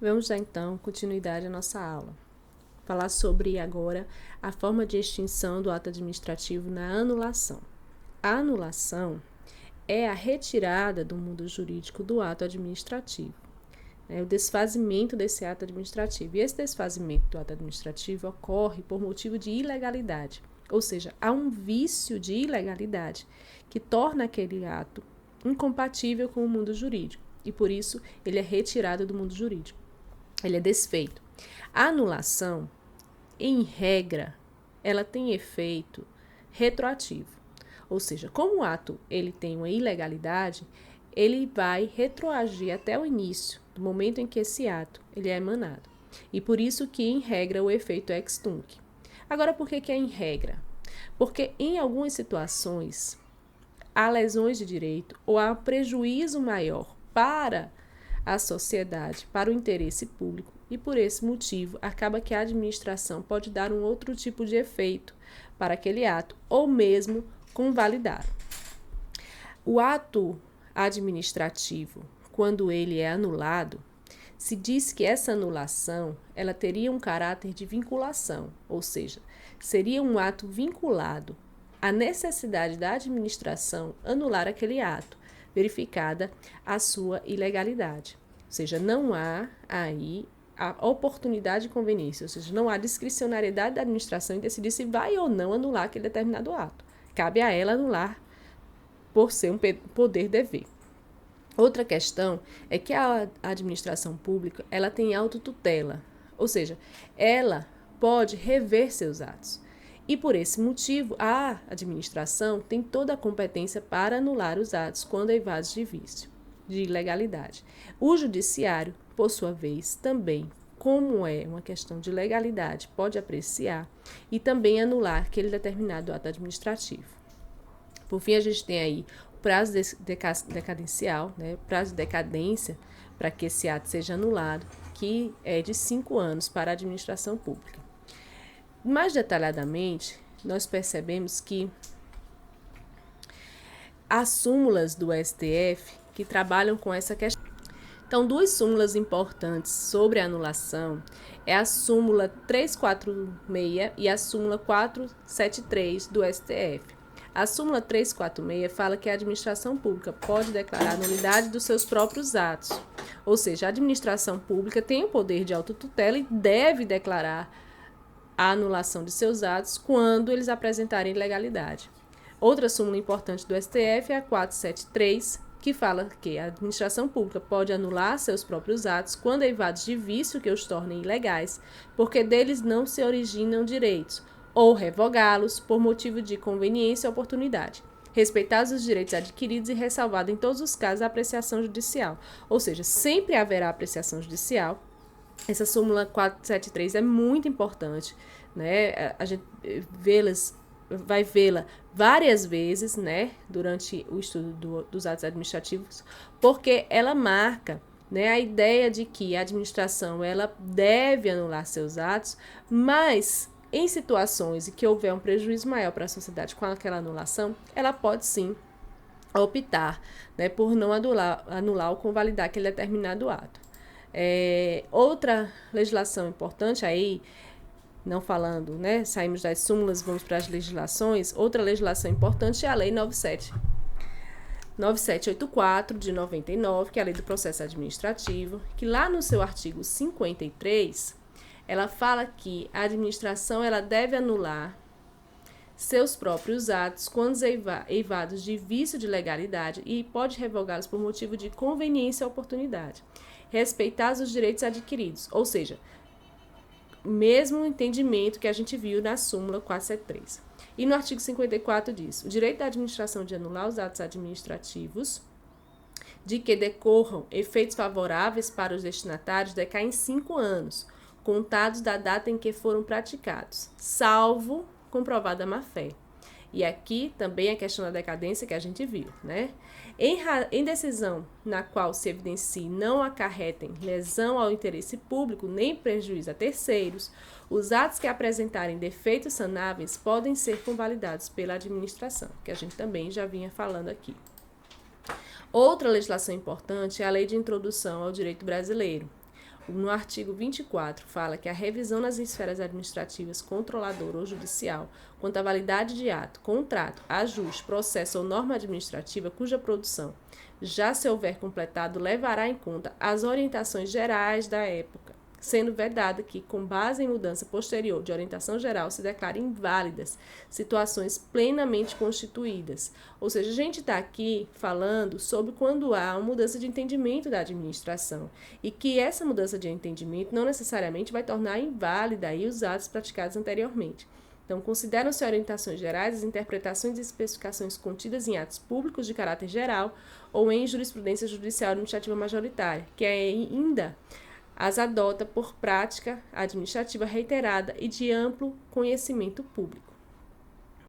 Vamos dar então continuidade à nossa aula. Falar sobre agora a forma de extinção do ato administrativo na anulação. A anulação é a retirada do mundo jurídico do ato administrativo. É o desfazimento desse ato administrativo. E esse desfazimento do ato administrativo ocorre por motivo de ilegalidade. Ou seja, há um vício de ilegalidade que torna aquele ato incompatível com o mundo jurídico. E por isso ele é retirado do mundo jurídico. Ele é desfeito. A anulação, em regra, ela tem efeito retroativo. Ou seja, como o ato ele tem uma ilegalidade, ele vai retroagir até o início, do momento em que esse ato ele é emanado. E por isso que, em regra, o efeito é ex tunc. Agora, por que é em regra? Porque em algumas situações há lesões de direito ou há prejuízo maior para a sociedade, para o interesse público, e por esse motivo acaba que a administração pode dar um outro tipo de efeito para aquele ato, ou mesmo convalidar. O ato administrativo, quando ele é anulado, se diz que essa anulação ela teria um caráter de vinculação, ou seja, seria um ato vinculado à necessidade da administração anular aquele ato, verificada a sua ilegalidade. Ou seja, não há aí a oportunidade de conveniência, ou seja, não há discricionariedade da administração em decidir se vai ou não anular aquele determinado ato. Cabe a ela anular por ser um poder-dever. Outra questão é que a administração pública ela tem autotutela, ou seja, ela pode rever seus atos. E por esse motivo, a administração tem toda a competência para anular os atos quando eivados de vício, de ilegalidade. O judiciário, por sua vez, também, como é uma questão de legalidade, pode apreciar e também anular aquele determinado ato administrativo. Por fim, a gente tem aí o prazo decadencial, né, prazo de decadência para que esse ato seja anulado, que é de 5 anos para a administração pública. Mais detalhadamente, nós percebemos que há súmulas do STF que trabalham com essa questão. Então, duas súmulas importantes sobre a anulação é a súmula 346 e a súmula 473 do STF. A súmula 346 fala que a administração pública pode declarar a nulidade dos seus próprios atos. Ou seja, a administração pública tem o poder de autotutela e deve declarar a anulação de seus atos quando eles apresentarem ilegalidade. Outra súmula importante do STF é a 473, que fala que a administração pública pode anular seus próprios atos quando eivados de vício que os tornem ilegais, porque deles não se originam direitos, ou revogá-los por motivo de conveniência ou oportunidade, respeitados os direitos adquiridos e ressalvada em todos os casos a apreciação judicial. Ou seja, sempre haverá apreciação judicial. Essa súmula 473 é muito importante, né? A gente vai vê-la várias vezes, né, durante o estudo dos atos administrativos, porque ela marca, né, a ideia de que a administração ela deve anular seus atos, mas em situações em que houver um prejuízo maior para a sociedade com aquela anulação, ela pode sim optar, né, por não anular ou convalidar aquele determinado ato. Outra legislação importante aí, não falando, né, saímos das súmulas, vamos para as legislações. Outra legislação importante é a Lei 9784 de 99, que é a Lei do Processo Administrativo, que lá no seu artigo 53, ela fala que a administração ela deve anular seus próprios atos quando eivados de vício de legalidade e pode revogá-los por motivo de conveniência ou oportunidade, respeitados os direitos adquiridos, ou seja, mesmo entendimento que a gente viu na súmula 473. E no artigo 54 diz: o direito da administração de anular os atos administrativos de que decorram efeitos favoráveis para os destinatários decai em 5 anos, contados da data em que foram praticados, salvo comprovada má-fé. E aqui também a questão da decadência que a gente viu, né? Em decisão na qual se evidencie não acarretem lesão ao interesse público nem prejuízo a terceiros, os atos que apresentarem defeitos sanáveis podem ser convalidados pela administração, que a gente também já vinha falando aqui. Outra legislação importante é a Lei de Introdução ao Direito Brasileiro, no artigo 24, fala que a revisão nas esferas administrativas, controladora ou judicial, quanto à validade de ato, contrato, ajuste, processo ou norma administrativa cuja produção já se houver completado, levará em conta as orientações gerais da época, sendo vedada que, com base em mudança posterior de orientação geral, se declarem inválidas situações plenamente constituídas. Ou seja, a gente está aqui falando sobre quando há uma mudança de entendimento da administração e que essa mudança de entendimento não necessariamente vai tornar inválida aí os atos praticados anteriormente. Então, consideram-se orientações gerais as interpretações e especificações contidas em atos públicos de caráter geral ou em jurisprudência judicial administrativa majoritária, que ainda as adota por prática administrativa reiterada e de amplo conhecimento público.